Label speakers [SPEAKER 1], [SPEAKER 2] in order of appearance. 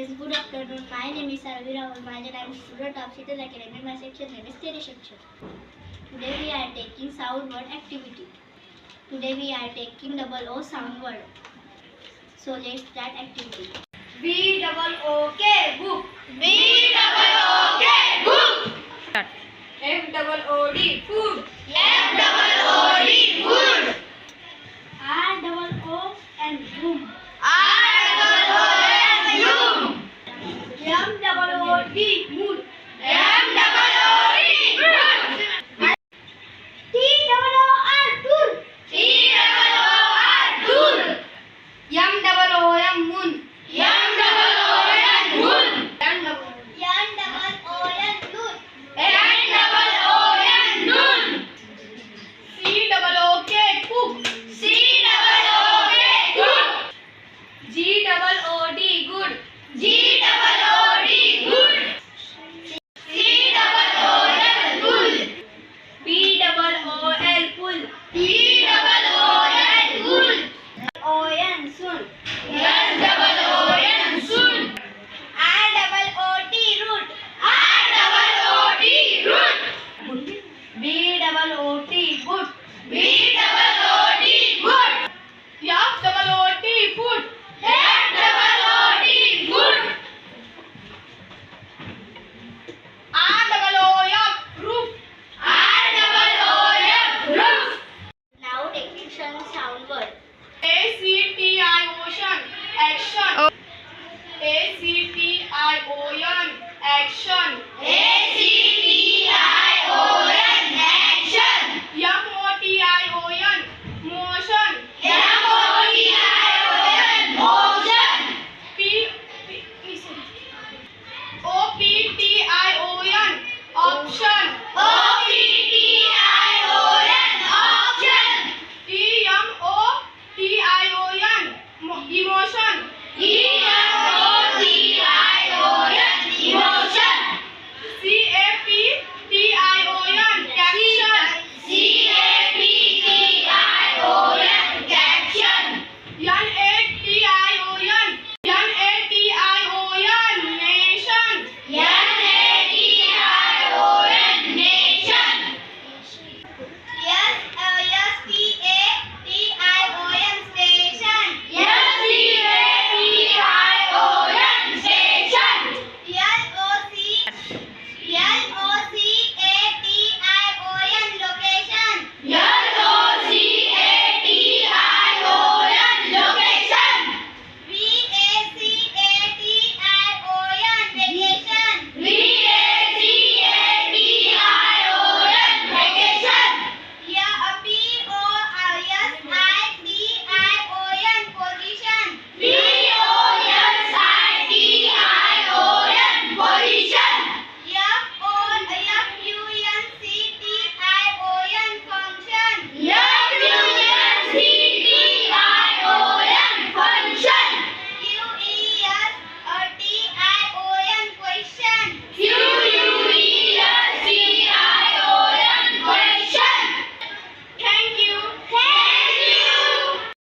[SPEAKER 1] students, good afternoon. My name is Sarvi Rahul Mahajan. I am a student of Sheetal Academy. My section name is Theory section. Today we are taking sound word activity. Today we are taking double O sound word. So let's start activity.
[SPEAKER 2] B double O K book.
[SPEAKER 3] B double O K book.
[SPEAKER 2] F double O D food.
[SPEAKER 3] F double O D food.
[SPEAKER 1] R double O and room.
[SPEAKER 3] R double O N room.
[SPEAKER 2] M double O D mood.
[SPEAKER 3] M double O D mood.
[SPEAKER 1] T double O R tool.
[SPEAKER 3] T double O R tool.
[SPEAKER 2] M double O M moon.
[SPEAKER 3] M double O N moon.
[SPEAKER 2] M double
[SPEAKER 1] N double O N noon.
[SPEAKER 3] N double O N noon.
[SPEAKER 2] C double O K cook.
[SPEAKER 3] C double O K cook.
[SPEAKER 2] G double O D good.
[SPEAKER 3] G double O D good. C double O L bull.
[SPEAKER 2] P double O L pull.
[SPEAKER 3] P double O L bull.
[SPEAKER 2] O N soon.
[SPEAKER 3] S double O N soon.
[SPEAKER 1] R double O T root.
[SPEAKER 3] R double O T root.
[SPEAKER 2] B double O T boot.
[SPEAKER 3] B double O T boot.
[SPEAKER 2] F double O T foot.
[SPEAKER 3] F double O T foot.
[SPEAKER 2] R double O F roof.
[SPEAKER 3] R double O F roof.
[SPEAKER 1] Now taking some sound word.
[SPEAKER 2] A C T I ocean action. A C T I O N action.
[SPEAKER 3] A C T